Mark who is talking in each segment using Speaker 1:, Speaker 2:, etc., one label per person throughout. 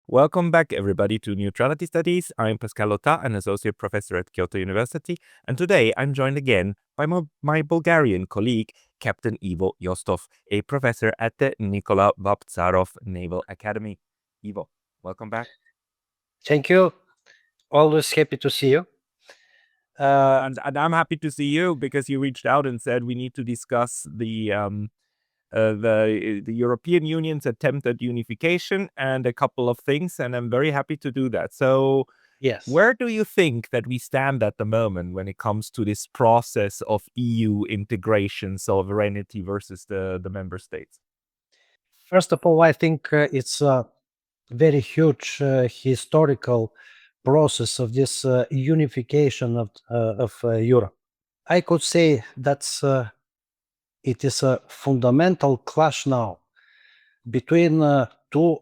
Speaker 1: Welcome back, everybody, to Neutrality Studies. I'm Pascal Ota, an associate professor at Kyoto University, and today I'm joined again by my Bulgarian colleague, Captain Ivo Yotsov, a professor at the Nikola Vaptsarov Naval Academy. Ivo, welcome back.
Speaker 2: Thank you. Always happy to see you.
Speaker 1: And I'm happy to see you because you reached out and said we need to discuss the European Union's attempt at unification and a couple of things, and I'm very happy to do that. So,
Speaker 2: yes,
Speaker 1: where do you think that we stand at the moment when it comes to this process of EU integration, sovereignty versus the member states?
Speaker 2: First of all, I think it's a very huge historical process of this unification of Europe. I could say that's it is a fundamental clash now between two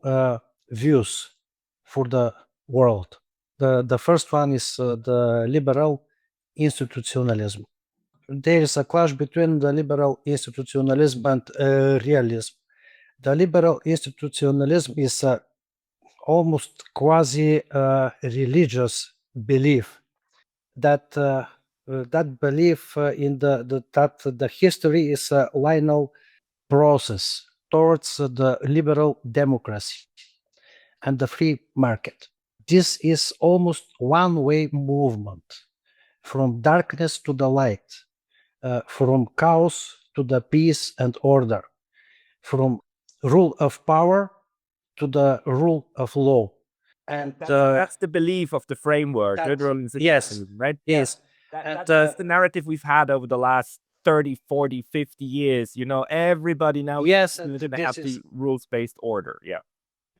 Speaker 2: views for the world. The first one is the liberal institutionalism. There is a clash between the liberal institutionalism and realism. The liberal institutionalism is a almost quasi-religious belief that that belief in that the history is a linear process towards the liberal democracy and the free market. This is almost one-way movement from darkness to the light, from chaos to the peace and order, from rule of power to the rule of law.
Speaker 1: And that's the belief of the framework, literal institutionalism, right?
Speaker 2: Yes.
Speaker 1: That's the narrative we've had over the last 30, 40, 50 years. You know, everybody now
Speaker 2: Yes,
Speaker 1: have the rules-based order. Yeah.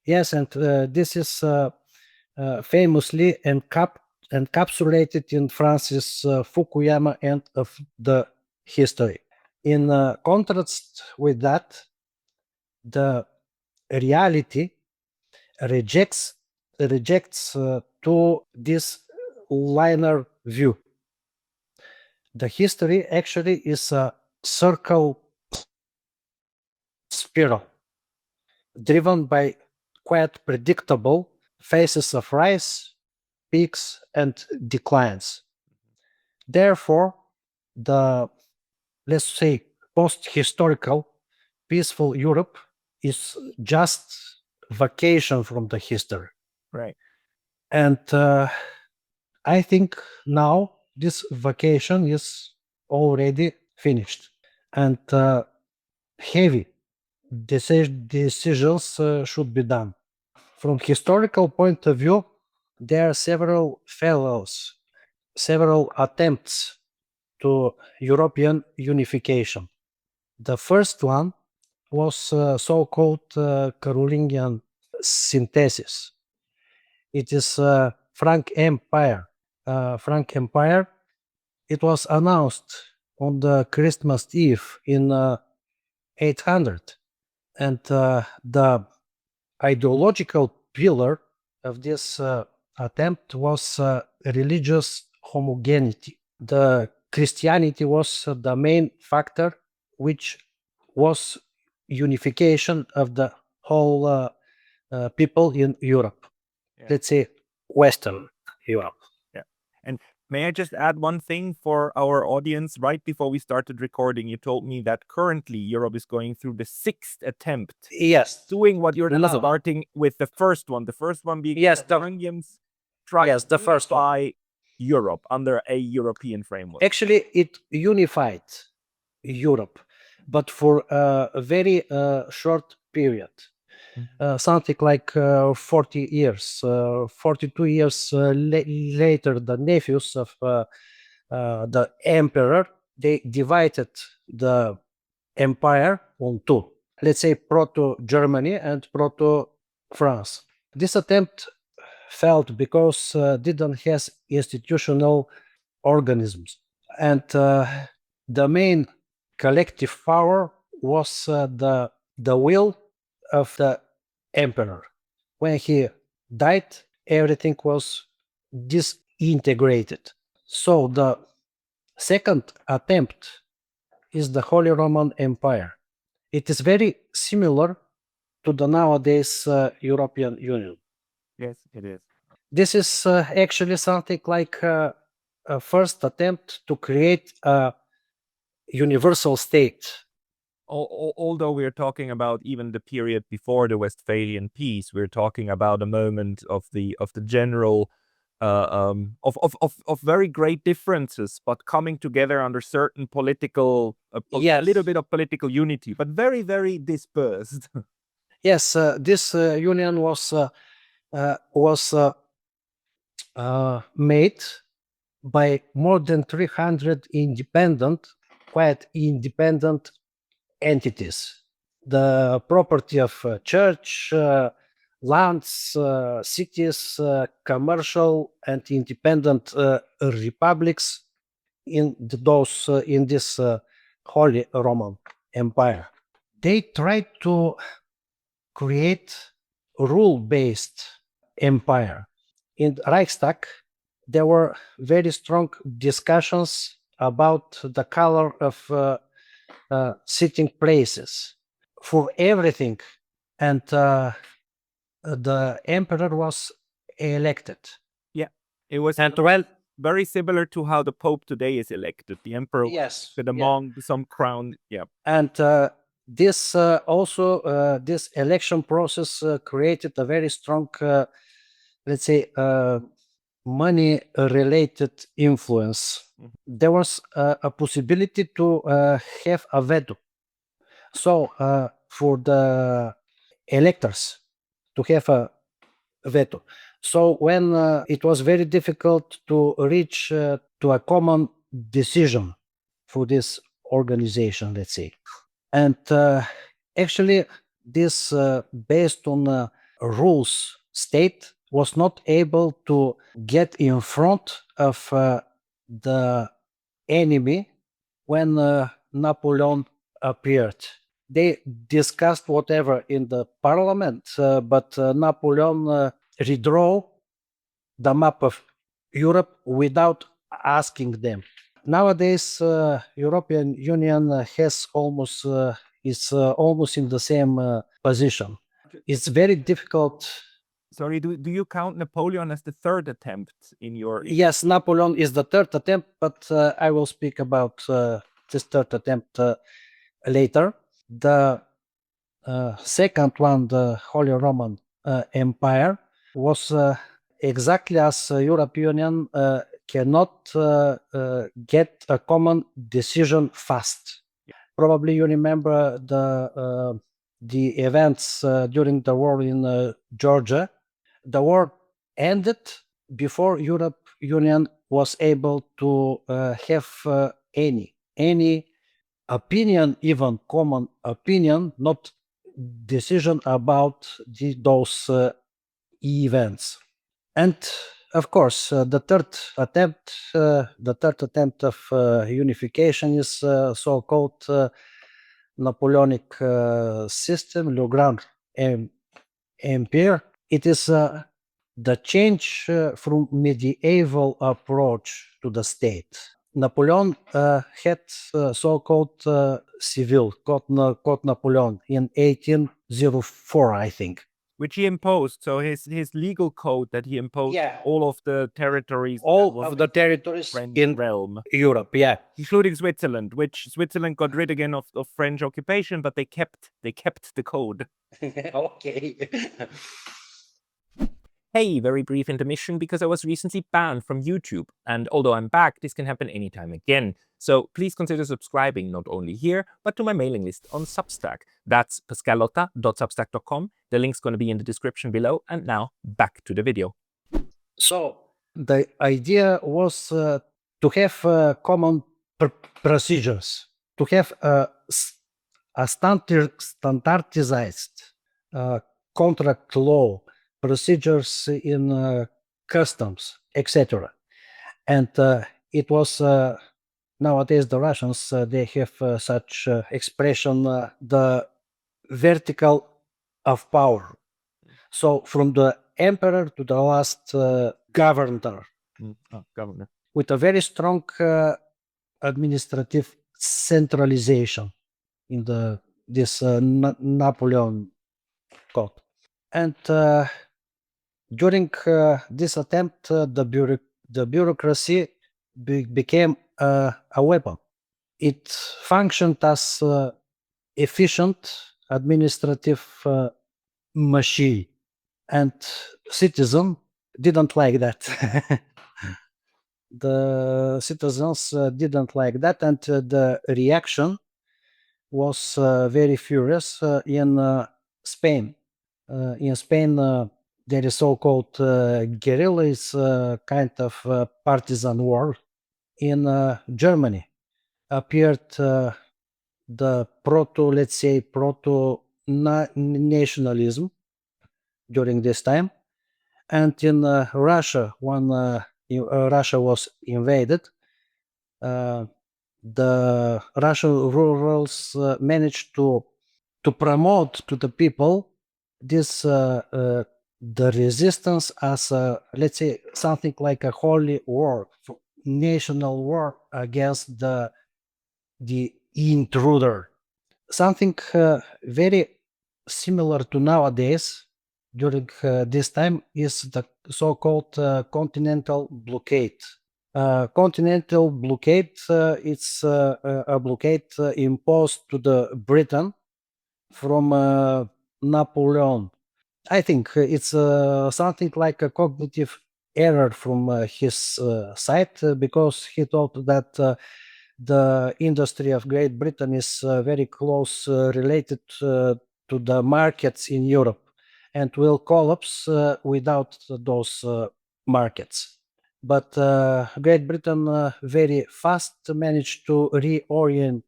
Speaker 2: Yes, and this is famously encapsulated in Francis Fukuyama end of the history. In contrast with that, the reality rejects to this linear view. The history actually is a circle spiral driven by quite predictable phases of rise, peaks, and declines. Therefore, the, let's say, post-historical peaceful Europe is just vacation from the history.
Speaker 1: Right.
Speaker 2: And I think now this vacation is already finished. And heavy decisions should be done. From historical point of view, there are several failures, several attempts to European unification. The first one was so-called Carolingian synthesis. It is Frank Empire. Frank Empire. It was announced on the Christmas Eve in 800, and the ideological pillar of this attempt was religious homogeneity. The Christianity was the main factor, which was unification of the whole people in Europe. Yeah. Let's say Western Europe.
Speaker 1: Yeah. And may I just add one thing for our audience? Right before we started recording, you told me that currently Europe is going through the sixth attempt.
Speaker 2: Yes.
Speaker 1: Doing what you're starting with the first one. The first one being
Speaker 2: the
Speaker 1: Hungarians try
Speaker 2: the first one
Speaker 1: by Europe under a European framework.
Speaker 2: Actually, it unified Europe, but for a very short period. Something like 40 years, 42 years later, the nephews of the emperor, they divided the empire on two. Let's say proto-Germany and proto-France. This attempt failed because didn't have institutional organisms. And the main collective power was the will of the emperor. When he died, everything was disintegrated. So the second attempt is the Holy Roman Empire. It is very similar to the nowadays European Union.
Speaker 1: Yes, it is.
Speaker 2: This is actually something like a first attempt to create a universal state.
Speaker 1: Although we're talking about even the period before the Westphalian peace, we're talking about a moment of the general of very great differences, but coming together under certain political a little bit of political unity, but very, very dispersed.
Speaker 2: Yes, this union was made by more than 300 quite independent entities. The property of church, lands, cities, commercial and independent republics in this Holy Roman Empire. They tried to create rule-based empire. In Reichstag, there were very strong discussions about the color of sitting places for everything, and the emperor was elected.
Speaker 1: Yeah, it was very similar to how the Pope today is elected. The emperor with among some crown. Yeah,
Speaker 2: and this also this election process created a very strong, let's say, money related influence. There was a possibility to have a veto. So for the electors to have a veto. So when it was very difficult to reach to a common decision for this organization, let's say. And actually, this based on rules state was not able to get in front of the enemy when Napoleon appeared. They discussed whatever in the parliament, but Napoleon redraw the map of Europe without asking them. Nowadays, European Union has almost is almost in the same position. It's very difficult.
Speaker 1: Sorry, do you count Napoleon as the third attempt in your?
Speaker 2: Yes, Napoleon is the third attempt, but I will speak about this third attempt later. The second one, the Holy Roman Empire, was exactly as European Union cannot get a common decision fast. Probably you remember the events during the war in Georgia. The war ended before Europe Union was able to have any opinion, even common opinion, not decision about those events. And of course, the third attempt of unification is so-called Napoleonic system, Le Grand Empire. It is the change from medieval approach to the state. Napoleon had so-called civil Code Napoleon in 1804, I think.
Speaker 1: Which he imposed. So his legal code that he imposed all of the territories.
Speaker 2: All of the territories
Speaker 1: French
Speaker 2: in
Speaker 1: realm.
Speaker 2: Europe, yeah.
Speaker 1: Including Switzerland, which Switzerland got rid again of French occupation, but they kept the code.
Speaker 2: Okay.
Speaker 1: Hey, very brief intermission because I was recently banned from YouTube, and although I'm back, this can happen anytime again. So please consider subscribing not only here, but to my mailing list on Substack. That's pascalotta.substack.com. The link's going to be in the description below, and now back to the video.
Speaker 2: So the idea was to have common procedures, to have a standardized contract law, procedures in customs, etc. And it was nowadays the Russians they have such expression the vertical of power. So from the emperor to the last governor, with a very strong administrative centralization in this Napoleon code. And During this attempt, the bureaucracy became a weapon. It functioned as efficient administrative machine, and citizens didn't like that. The citizens didn't like that, and the reaction was very furious in Spain. In Spain, there is so-called guerrilla, is kind of partisan war. In Germany, appeared the let's say, proto-nationalism during this time. And in Russia, when Russia was invaded, the Russian rurals managed to promote to the people this the resistance as let's say, something like a holy war, national war against the intruder. Something very similar to nowadays during this time is the so-called continental blockade. Continental blockade, it's a blockade imposed to the Britain from Napoleon. I think it's something like a cognitive error from his side, because he thought that the industry of Great Britain is very close related to the markets in Europe and will collapse without those markets. But Great Britain very fast managed to reorient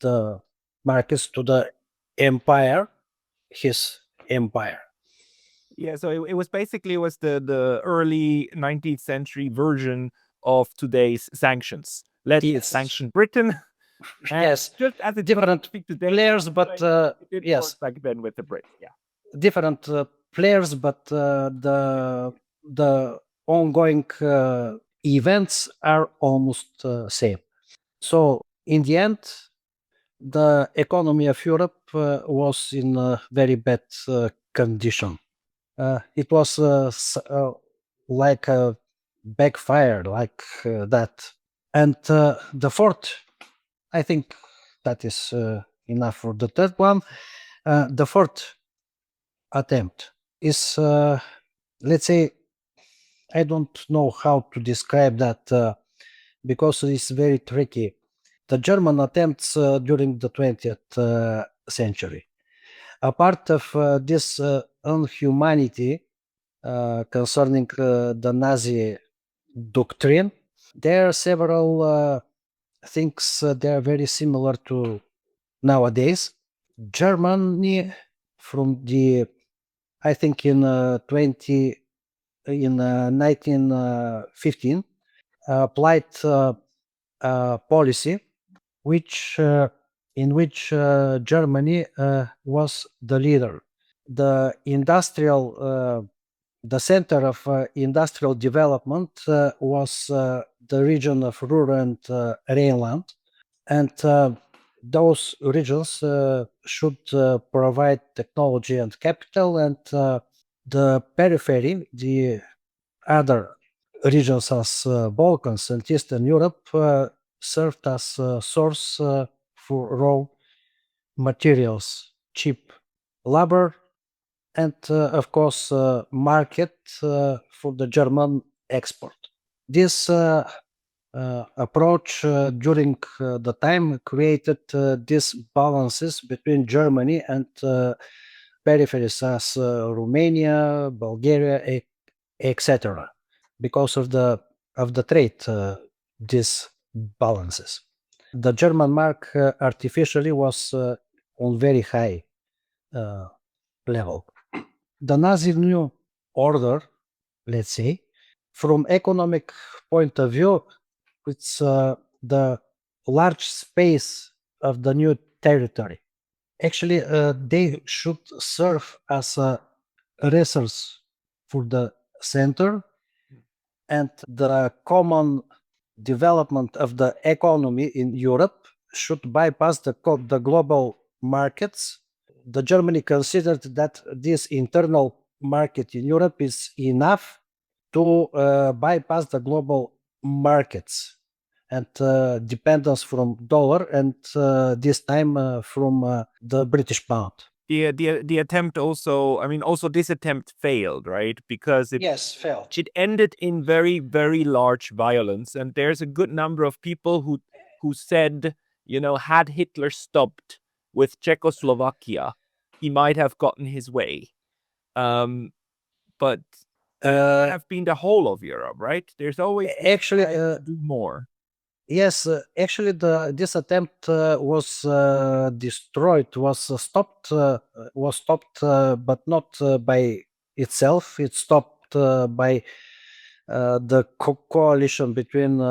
Speaker 2: the markets to the empire, his empire.
Speaker 1: Yeah, so it was basically the early 19th century version of today's sanctions. Let's
Speaker 2: Yes.
Speaker 1: sanction Britain. And
Speaker 2: Yes,
Speaker 1: just as it
Speaker 2: different
Speaker 1: speak today,
Speaker 2: players, but
Speaker 1: it didn't
Speaker 2: yes,
Speaker 1: work back then with the Brits. Yeah.
Speaker 2: different players, but the ongoing events are almost same. So in the end, the economy of Europe was in a very bad condition. It was like a backfire, like that. And the fourth, I think that is enough for the third one. The fourth attempt is, let's say, I don't know how to describe that because it's very tricky. The German attempts during the 20th century. A part of this inhumanity concerning the Nazi doctrine, there are several things they are very similar to nowadays. Germany, from the, I think in 1915, applied a policy which in which Germany was the leader. The center of industrial development was the region of Ruhr and Rhineland, and those regions should provide technology and capital, and the periphery, the other regions as Balkans and Eastern Europe, served as a source for raw materials, cheap labor, and of course market for the German export. This approach during the time created these balances between Germany and peripheries as Romania, Bulgaria, etc. Because of the trade, these balances. The German mark artificially was on very high level. The Nazi new order, let's say, from economic point of view, it's the large space of the new territory. Actually, they should serve as a resource for the center, and the common development of the economy in Europe should bypass the global markets. The Germany considered that this internal market in Europe is enough to bypass the global markets and dependence from dollar and this time from the British pound.
Speaker 1: The attempt also, I mean, also this attempt failed, right? Because
Speaker 2: Yes, failed.
Speaker 1: it ended in very, very large violence. And there's a good number of people who said, had Hitler stopped with Czechoslovakia, he might have gotten his way. But have been the whole of Europe, right? There's always
Speaker 2: actually
Speaker 1: do more.
Speaker 2: Yes, actually, this attempt was destroyed, was stopped, but not by itself. It stopped by the coalition between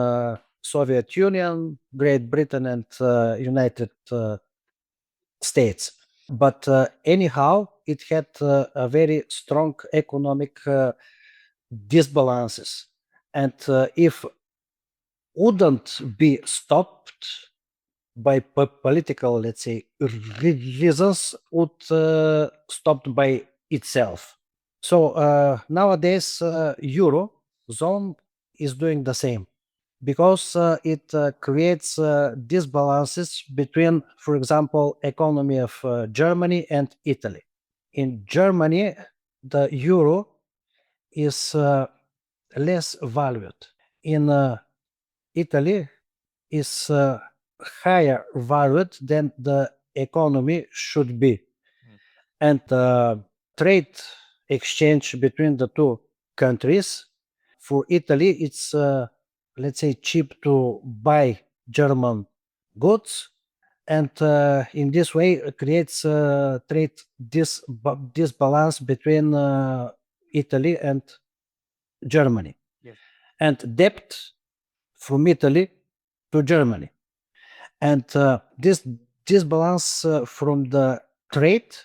Speaker 2: Soviet Union, Great Britain, and United States. But anyhow, it had a very strong economic disbalances, and if wouldn't be stopped by political, let's say, reasons, would stopped by itself. So nowadays, eurozone is doing the same because it creates disbalances between, for example, economy of Germany and Italy. In Germany, the euro is less valued. In Italy is higher valued than the economy should be. And trade exchange between the two countries, for Italy, it's, let's say, cheap to buy German goods. And in this way, it creates trade disbalance between Italy and Germany.
Speaker 1: Yes.
Speaker 2: And debt from Italy to Germany. And this disbalance from the trade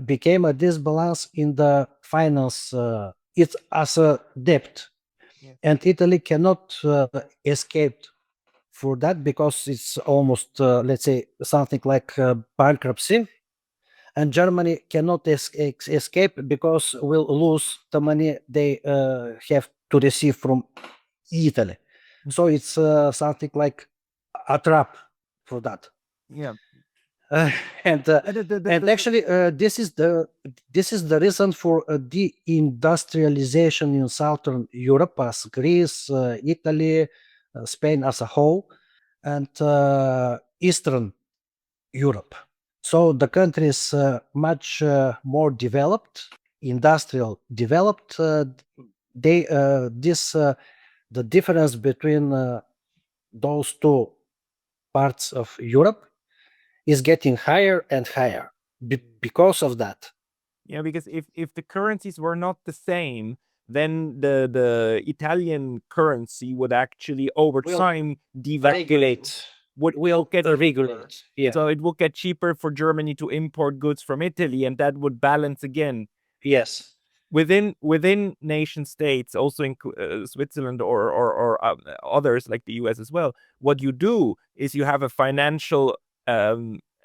Speaker 2: became a disbalance in the finance. It's as a debt.
Speaker 1: Yeah.
Speaker 2: And Italy cannot escape for that because it's almost, let's say, something like bankruptcy. And Germany cannot escape because will lose the money they have to receive from Italy. So it's something like a trap for that.
Speaker 1: Yeah.
Speaker 2: And actually, this is the reason for deindustrialization in Southern Europe, as Greece, Italy, Spain as a whole, and Eastern Europe. So the countries much more developed, industrial developed. They this the difference between those two parts of Europe is getting higher and higher because of that.
Speaker 1: Yeah, because if the currencies were not the same, then the Italian currency would actually over time devalue.
Speaker 2: Will get regulate. Yeah.
Speaker 1: So it would get cheaper for Germany to import goods from Italy, and that would balance again.
Speaker 2: Yes.
Speaker 1: Within nation states, also in Switzerland or others like the US as well, what you do is you have a financial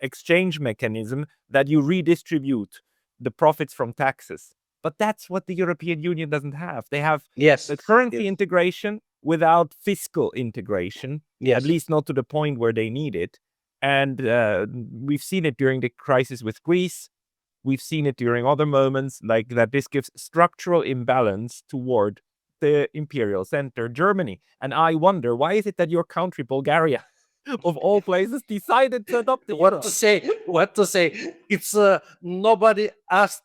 Speaker 1: exchange mechanism that you redistribute the profits from taxes. But that's what the European Union doesn't have. They have the currency integration without fiscal integration, at least not to the point where they need it. And we've seen it during the crisis with Greece. We've seen it during other moments, like that this gives structural imbalance toward the imperial center, Germany. And I wonder, why is it that your country, Bulgaria, of all places, decided to adopt the euro?
Speaker 2: What to say? It's nobody asked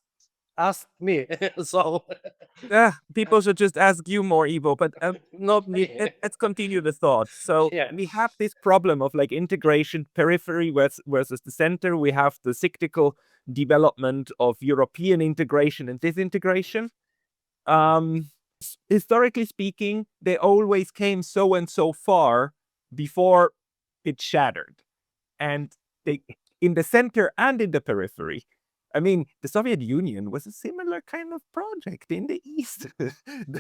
Speaker 2: me. So
Speaker 1: people should just ask you more, Ivo. But let's continue the thought. So we have this problem of like integration, periphery versus the center. We have the cyclical development of European integration and disintegration. Historically speaking, they always came so and so far before it shattered. And they, in the center and in the periphery, I mean, the Soviet Union was a similar kind of project in the East.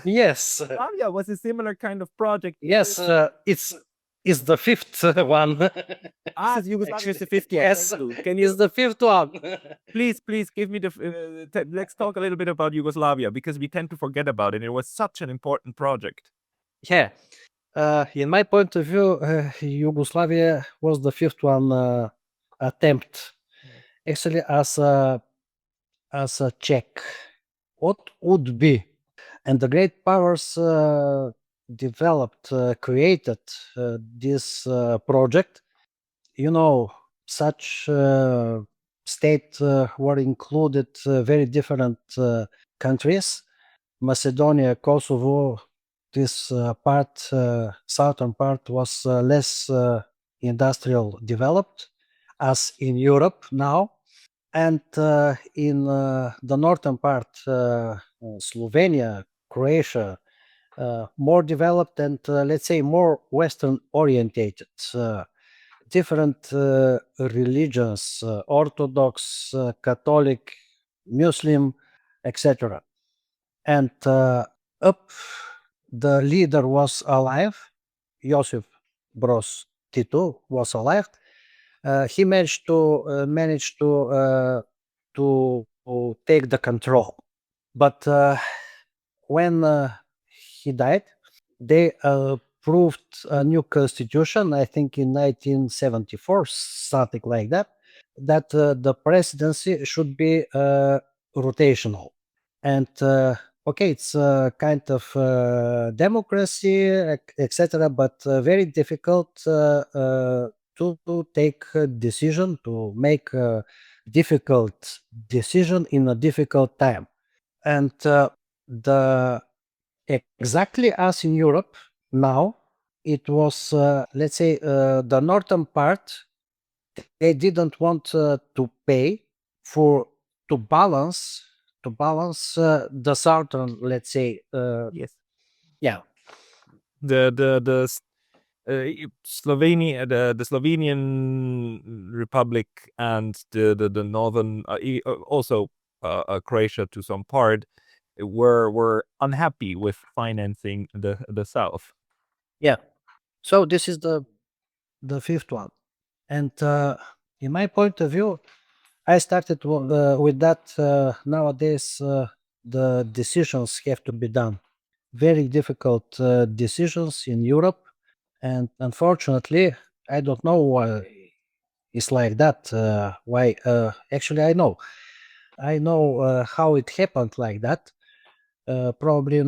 Speaker 2: yes,
Speaker 1: Yugoslavia was a similar kind of project.
Speaker 2: yes, it's is the fifth one.
Speaker 1: Yugoslavia is the fifth one.
Speaker 2: Yes,
Speaker 1: Thank you. Can you
Speaker 2: is the fifth one.
Speaker 1: please give me the let's talk a little bit about Yugoslavia, because we tend to forget about it. It was such an important project.
Speaker 2: Yeah. In my point of view, Yugoslavia was the fifth one attempt, actually, as a check. What would be? And the great powers developed, created this project. You know, such state were included very different countries. Macedonia, Kosovo, this part, southern part, was less industrial developed as in Europe now. And in the northern part, Slovenia, Croatia, more developed and let's say more Western orientated. Different religions, Orthodox, Catholic, Muslim, etc. And up, the leader was alive. Josip Broz Tito was alive. He managed to take the control. But when he died, they approved a new constitution, I think in 1974, something like that, that the presidency should be rotational. And okay, it's a kind of democracy, etc., but very difficult to take a decision, to make a difficult decision in a difficult time. And the exactly as in Europe now, it was let's say the northern part. They didn't want to pay for to balance the southern, let's say.
Speaker 1: Yes.
Speaker 2: Yeah.
Speaker 1: The Slovenia, the Slovenian Republic, and the northern, also Croatia to some part, were unhappy with financing the south.
Speaker 2: Yeah. So this is the fifth one, and in my point of view, I started with that. Nowadays, the decisions have to be done. Very difficult decisions in Europe, and unfortunately, I don't know why it's like that. Why? Actually, I know how it happened like that. Probably,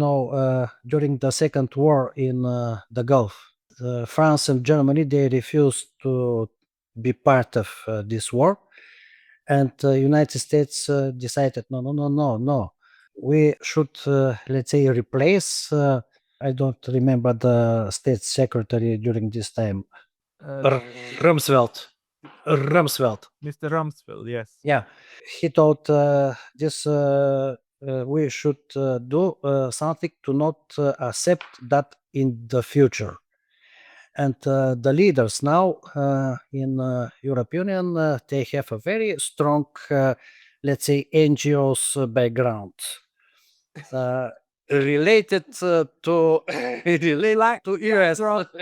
Speaker 2: during the Second War in the Gulf, France and Germany, they refused to be part of this war, and United States decided, no, no, no, no, no. We should, let's say, replace. I don't remember the state secretary during this time. Rumsfeld. Rumsfeld.
Speaker 1: Mr. Rumsfeld, yes.
Speaker 2: Yeah, he thought this we should do something to not accept that in the future. And the leaders now in European Union, they have a very strong, let's say, NGOs background. Related to related to US.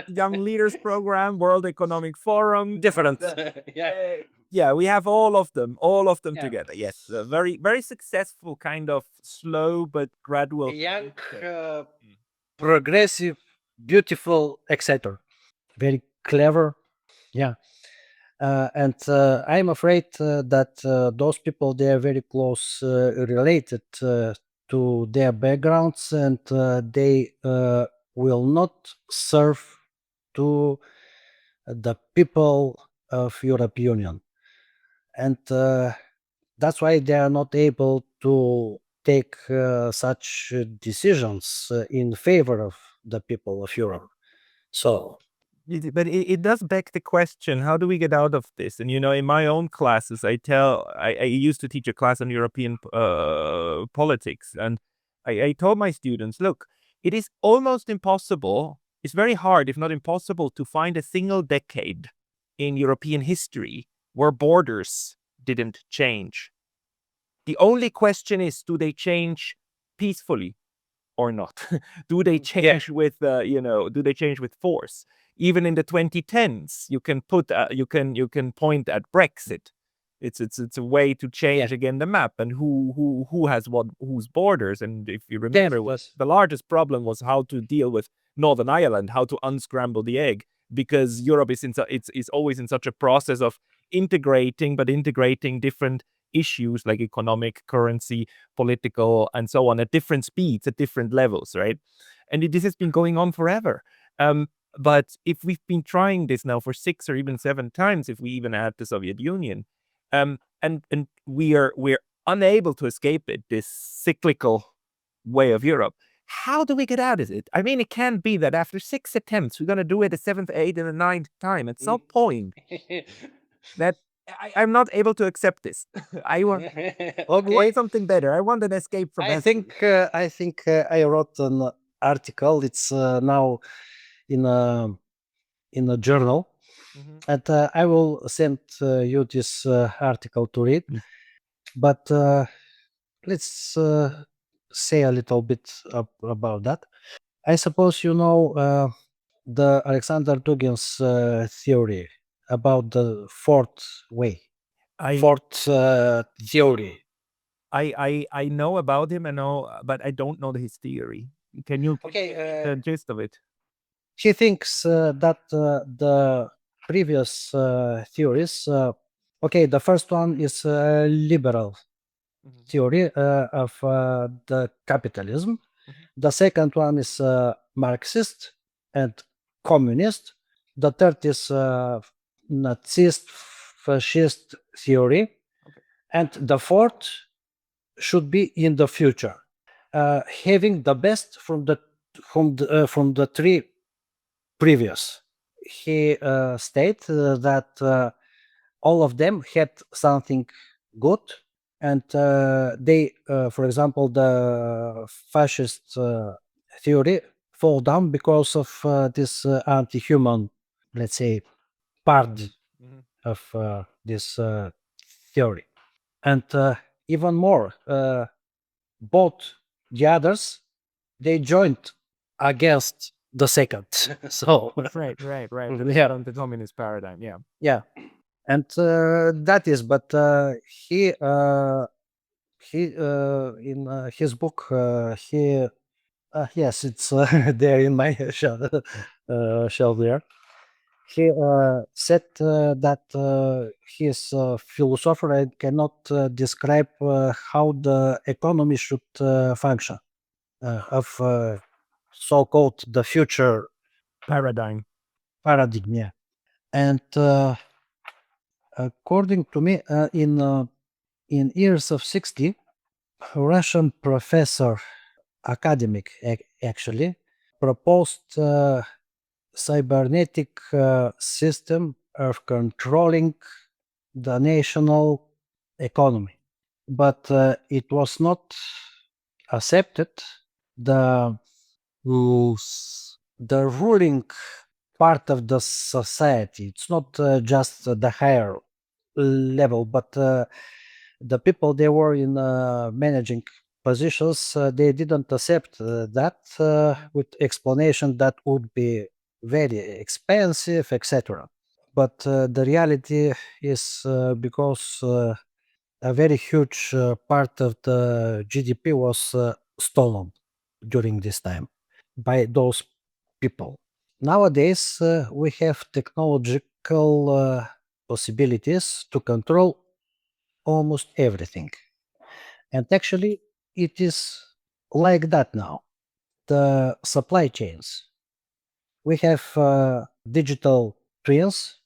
Speaker 1: Young Leaders Program, World Economic Forum.
Speaker 2: Different.
Speaker 1: Yeah, we have all of them
Speaker 2: Yeah.
Speaker 1: together. Yes, very very successful, kind of slow but gradual.
Speaker 2: Young, progressive, beautiful, etc. Very clever. Yeah. And I'm afraid that those people, they are very close related to their backgrounds, and they will not serve to the people of European Union. And that's why they are not able to take such decisions in favor of the people of Europe. So
Speaker 1: But it does beg the question, how do we get out of this? And, in my own classes, I used to teach a class on European politics, and I told my students, look, it is almost impossible, it's very hard, if not impossible, to find a single decade in European history where borders didn't change. The only question is, do they change peacefully or not? Do they change with do they change with force? Even in the 2010s, you can point at Brexit. It's a way to change again the map and who has whose borders. And if you remember, the largest problem was how to deal with Northern Ireland, how to unscramble the egg, because Europe is always in such a process of integrating different issues like economic, currency, political, and so on at different speeds, at different levels, right? And this has been going on forever. But if we've been trying this now for 6 or even 7 times, if we even add the Soviet Union, and we're unable to escape it, this cyclical way of Europe. How do we get out of it? I mean, it can't be that after 6 attempts, we're going to do it a 7th, 8th, and a 9th time. At some point, that I'm not able to accept this. I want something better. I want an escape from
Speaker 2: I think I wrote an article. It's now in a journal, and I will send you this article to read. But let's say a little bit about that. I suppose you know the Alexander Dugin's theory about the fourth way, fourth theory.
Speaker 1: I know about him, but I don't know his theory. Can you the gist of it?
Speaker 2: He thinks that the previous theories, the first one is liberal theory of the capitalism. The second one is Marxist and communist. The third is Nazist, fascist theory. And the fourth should be in the future, having the best from the three previous. He states that all of them had something good, and they, for example, the fascist theory fall down because of this anti-human, let's say, part of this theory. And even more, both the others, they joined against the second. So
Speaker 1: right.
Speaker 2: Yeah.
Speaker 1: The communist paradigm, yeah.
Speaker 2: Yeah, and that is, but he in his book he yes, it's there in my shelf there. He said that he is a philosopher and cannot describe how the economy should function of so-called the future
Speaker 1: Paradigm.
Speaker 2: Yeah. And according to me, in years of 60, a Russian professor, academic actually, proposed cybernetic system of controlling the national economy, but it was not accepted. The ruling part of the society, it's not just the higher level, but the people they were in managing positions, they didn't accept that with explanation that would be very expensive, etc. But the reality is because a very huge part of the GDP was stolen during this time by those people. Nowadays, we have technological possibilities to control almost everything. And actually, it is like that now. The supply chains. We have digital twins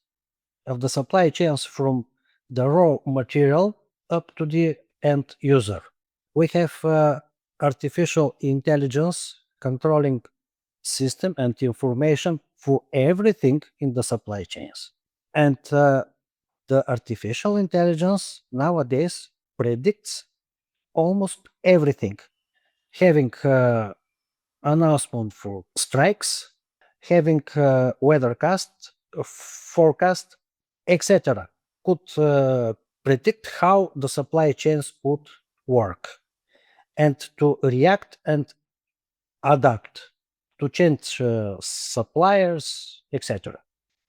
Speaker 2: of the supply chains from the raw material up to the end user. We have artificial intelligence controlling system and information for everything in the supply chains. And the artificial intelligence nowadays predicts almost everything, having announcement for strikes, having weathercast, forecast, etc. Could predict how the supply chains would work and to react and adapt, to change suppliers, etc.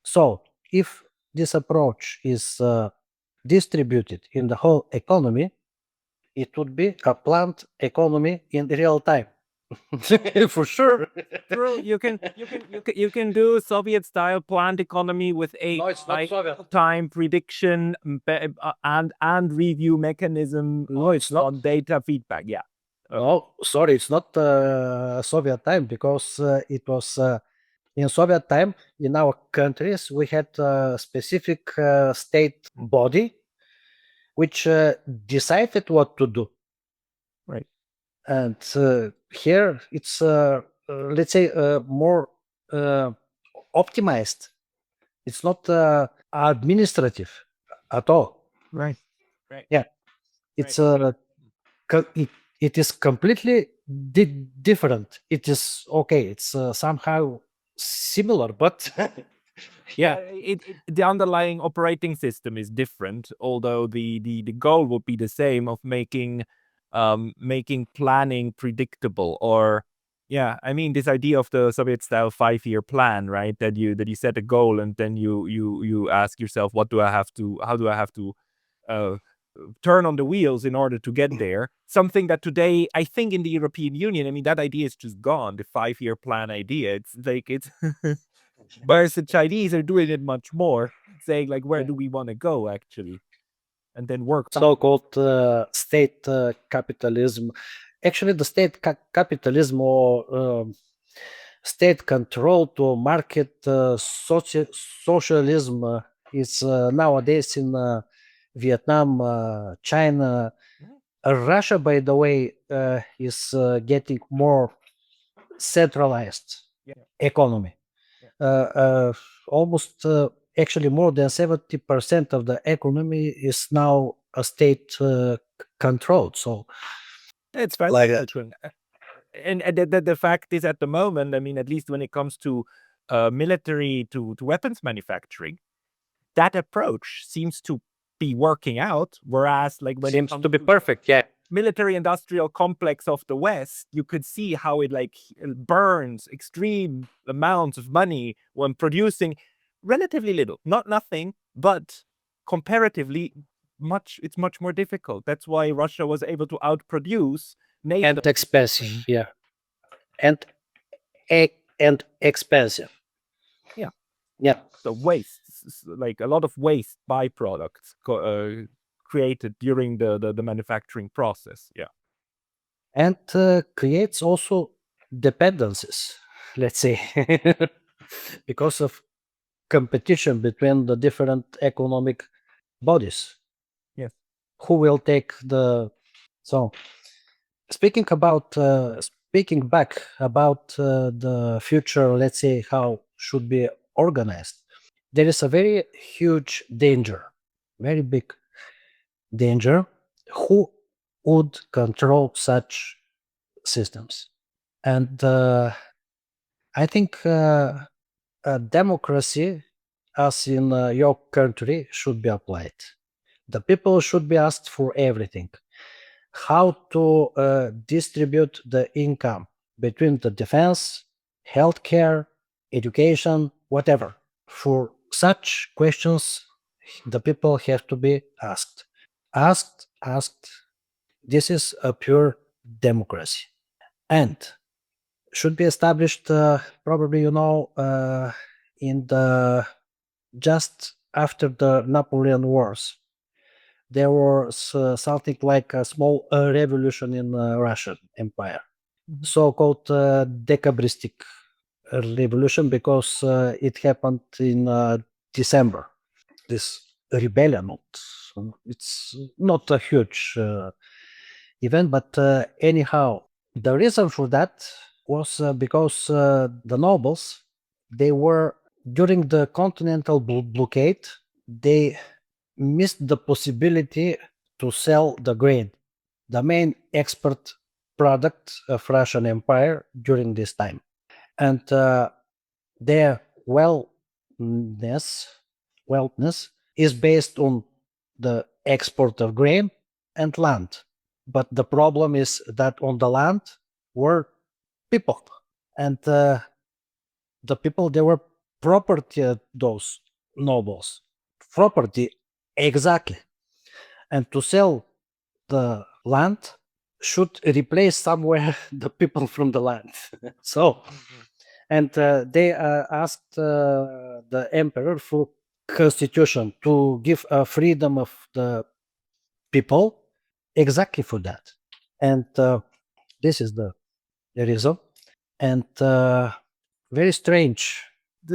Speaker 2: So if this approach is distributed in the whole economy, it would be a planned economy in real time. For sure.
Speaker 1: True, you can do Soviet style planned economy with a
Speaker 2: No, it's not Soviet.
Speaker 1: time prediction and review mechanism.
Speaker 2: No, it's not.
Speaker 1: On data feedback. Yeah.
Speaker 2: No, sorry, it's not Soviet time, because it was in Soviet time. In our countries, we had a specific state body which decided what to do.
Speaker 1: Right.
Speaker 2: And here it's, let's say, more optimized. It's not administrative at all.
Speaker 1: Right. Right.
Speaker 2: Yeah, it's it is completely different. It is okay. It's somehow similar, but yeah,
Speaker 1: The underlying operating system is different, although the goal would be the same of making planning predictable. Or yeah, I mean, this idea of the Soviet style 5-year plan, right? That you set a goal and then you ask yourself, how do I have to uh, turn on the wheels in order to get there. Something that today, I think in the European Union, I mean, that idea is just gone. The 5-year plan idea. It's like whereas the Chinese are doing it much more, saying like, where do we want to go actually, and then work.
Speaker 2: so-called state capitalism. Actually, the state capitalism, or state control to market socialism, is nowadays in Vietnam, China. Russia, by the way, is getting more centralized economy. Almost, actually, more than 70% of the economy is now a state controlled. So
Speaker 1: It's
Speaker 2: like that.
Speaker 1: And the fact is, at the moment, I mean, at least when it comes to military to weapons manufacturing, that approach seems to be working out. Whereas, like when
Speaker 2: Seems to be perfect. Yeah.
Speaker 1: military industrial complex of the West, you could see how it like burns extreme amounts of money when producing relatively little, not nothing, but comparatively much. It's much more difficult. That's why Russia was able to outproduce NATO.
Speaker 2: And expensive. Yeah. And expensive.
Speaker 1: Yeah.
Speaker 2: Yeah.
Speaker 1: The waste, like a lot of waste byproducts created during the manufacturing process. Yeah.
Speaker 2: And creates also dependencies, let's say, because of competition between the different economic bodies.
Speaker 1: Yes.
Speaker 2: Who will take the... So speaking back about the future, let's say, how should be organized, there is a very huge danger, very big danger. Who would control such systems? And I think a democracy, as in your country, should be applied. The people should be asked for everything. How to distribute the income between the defense, healthcare, education, whatever. For such questions, the people have to be asked. Asked. This is a pure democracy. And should be established, probably, in the just after the Napoleon Wars. There was something like a small revolution in Russian Empire, so-called Decabristic revolution, because it happened in December. This rebellion, it's not a huge event, but anyhow, the reason for that was because the nobles, they were, during the continental blockade, they missed the possibility to sell the grain, the main export product of Russian Empire during this time. And their wellness is based on the export of grain and land. But the problem is that on the land were people, and the people, they were property of those nobles, property, exactly. And to sell the land should replace somewhere the people from the land. So, and they asked the emperor for constitution to give a freedom of the people exactly for that. And this is the reason. And very strange.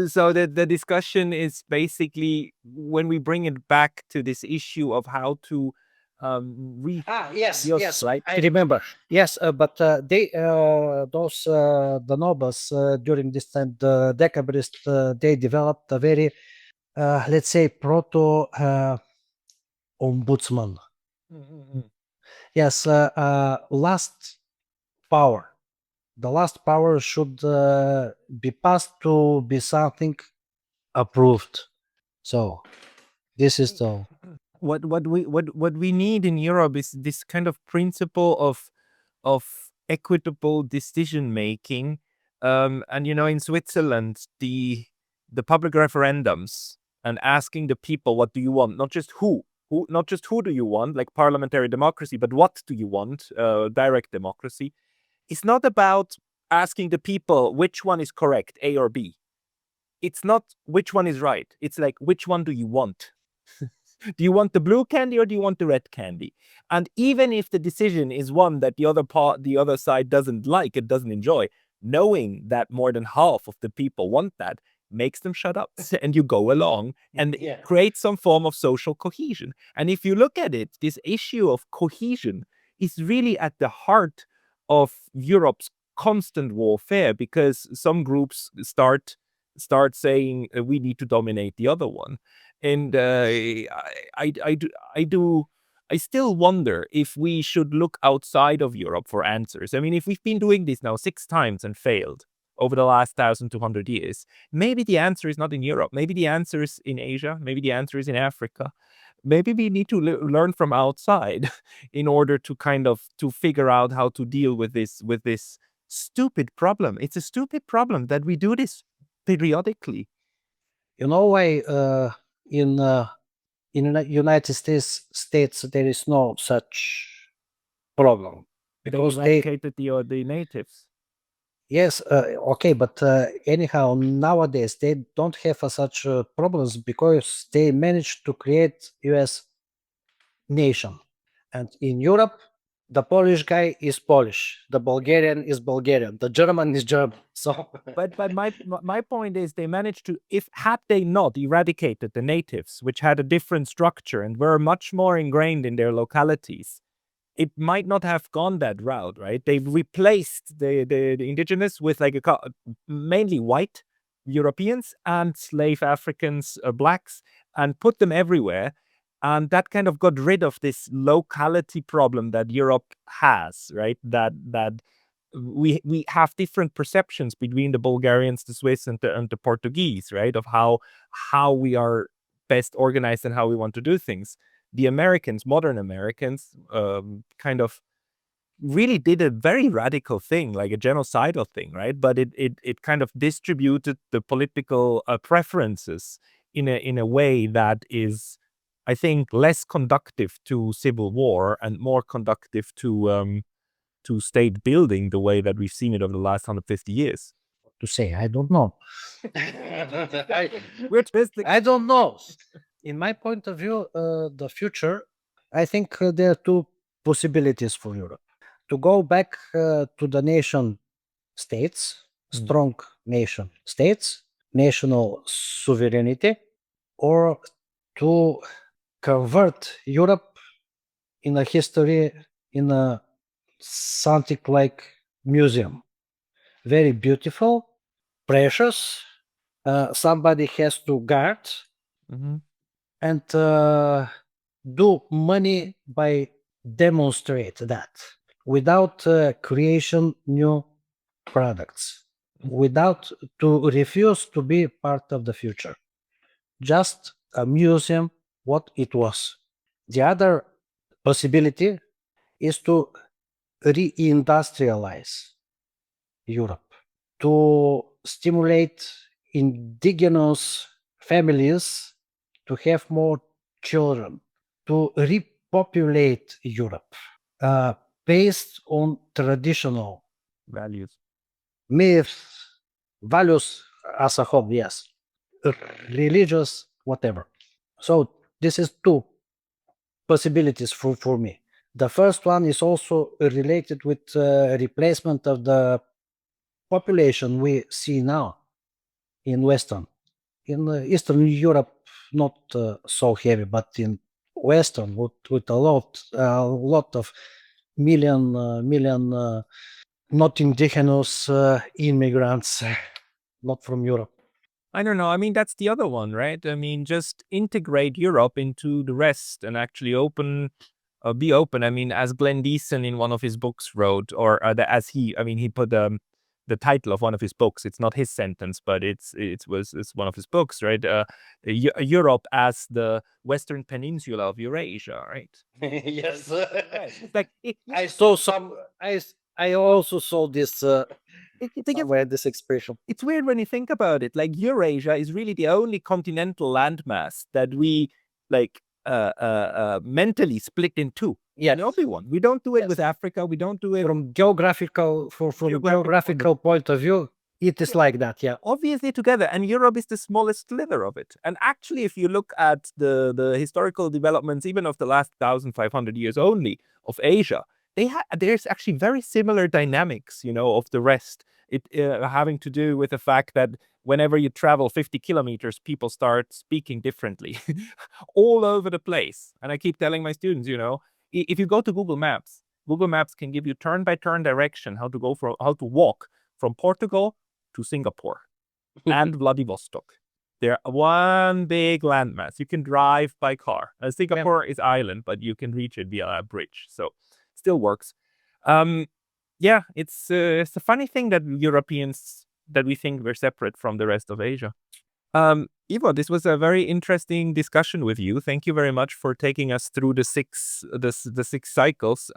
Speaker 1: So the discussion is basically when we bring it back to this issue of how to reach
Speaker 2: Yes,
Speaker 1: your
Speaker 2: yes,
Speaker 1: right.
Speaker 2: I remember. Yes, but they, those the nobles during this time, the decabrists, they developed a very, let's say, proto ombudsman. Yes, last power. The last power should be passed to be something approved. So this is the
Speaker 1: What we need in Europe is this kind of principle of equitable decision making. And in Switzerland, the public referendums and asking the people what do you want, not just who do you want, like parliamentary democracy, but what do you want, direct democracy. It's not about asking the people which one is correct, A or B. It's not which one is right. It's like which one do you want? Do you want the blue candy or do you want the red candy? And even if the decision is one that the other side doesn't like, it doesn't enjoy, knowing that more than half of the people want that makes them shut up and you go along and create some form of social cohesion. And if you look at it, this issue of cohesion is really at the heart of Europe's constant warfare, because some groups start saying we need to dominate the other one. And I still wonder if we should look outside of Europe for answers. I mean, if we've been doing this now 6 times and failed over the last 1,200 years, maybe the answer is not in Europe. Maybe the answer is in Asia. Maybe the answer is in Africa. Maybe we need to learn from outside in order to kind of to figure out how to deal with this stupid problem. It's a stupid problem that we do this periodically.
Speaker 2: You know why in the United States there is no such problem?
Speaker 1: They
Speaker 2: Because
Speaker 1: eradicated the natives.
Speaker 2: yes, okay, but anyhow, nowadays they don't have such problems because they managed to create US nation. And in Europe, the Polish guy is Polish, the Bulgarian is Bulgarian, the German is German. So
Speaker 1: But my point is they managed to, if had they not eradicated the natives, which had a different structure and were much more ingrained in their localities, it might not have gone that route, right? They've replaced the indigenous with like mainly white Europeans and slave Africans, blacks, and put them everywhere. And that kind of got rid of this locality problem that Europe has, right? That we have different perceptions between the Bulgarians, the Swiss, and the Portuguese, right? Of how we are best organized and how we want to do things. The Americans, modern Americans, kind of really did a very radical thing, like a genocidal thing, right? But it kind of distributed the political preferences in a way that is, I think, less conductive to civil war and more conductive to state building the way that we've seen it over the last 150 years.
Speaker 2: to say, I don't know.
Speaker 1: We're twisting.
Speaker 2: I don't know. In my point of view, the future, I think there are two possibilities for Europe: to go back to the nation states, strong nation states, national sovereignty, or to convert Europe in a history, in a something like museum. Very beautiful, precious. Somebody has to guard
Speaker 1: Mhm.
Speaker 2: and do money by demonstrate that without creation new products, without to refuse to be part of the future, just a museum what it was. The other possibility is to reindustrialize Europe, to stimulate indigenous families to have more children, to repopulate Europe, based on traditional
Speaker 1: Values.
Speaker 2: myths, values as a whole, yes, religious, whatever. So this is two possibilities for me. The first one is also related with replacement of the population we see now in Western. In Eastern Europe, not so heavy, but in Western, with a lot of million not indigenous immigrants, not from Europe.
Speaker 1: I don't know. I mean, that's the other one, right? I mean, just integrate Europe into the rest and actually be open. I mean, as Glenn Deason in one of his books wrote, or he put the title of one of his books. It's not his sentence, but it's one of his books, right? Europe as the Western Peninsula of Eurasia, right?
Speaker 2: Yes.
Speaker 1: Right. It's like
Speaker 2: I saw some. I also saw this somewhere, this expression.
Speaker 1: it's weird when you think about it. Like Eurasia is really the only continental landmass that we like mentally split in two.
Speaker 2: Yeah,
Speaker 1: The only one. We don't do it
Speaker 2: Yes.
Speaker 1: with Africa. We don't do it.
Speaker 2: from geographical geographical point of view, it is like that. Yeah.
Speaker 1: Obviously together, and Europe is the smallest slither of it. And actually, if you look at the historical developments, even of the last 1,500 years only of Asia, there's actually very similar dynamics, of the rest. It having to do with the fact that whenever you travel 50 kilometers, people start speaking differently all over the place. And I keep telling my students, if you go to Google Maps can give you turn-by-turn direction how to walk from Portugal to Singapore and Vladivostok. They're one big landmass. You can drive by car. Singapore is island, but you can reach it via a bridge. So still works. Yeah, it's a funny thing that Europeans, that we think we're separate from the rest of Asia. Ivo, this was a very interesting discussion with you. Thank you very much for taking us through the six cycles.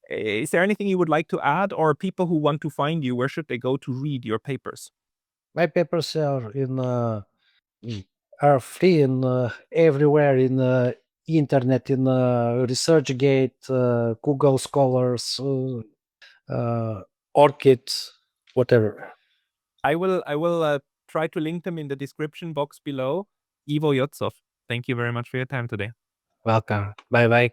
Speaker 1: Is there anything you would like to add, or people who want to find you, where should they go to read your papers?
Speaker 2: My papers are free in everywhere in internet, in ResearchGate, Google Scholars, Orchid, whatever.
Speaker 1: I will try to link them in the description box below. Ivo Yotsov, thank you very much for your time today.
Speaker 2: Welcome. Bye bye.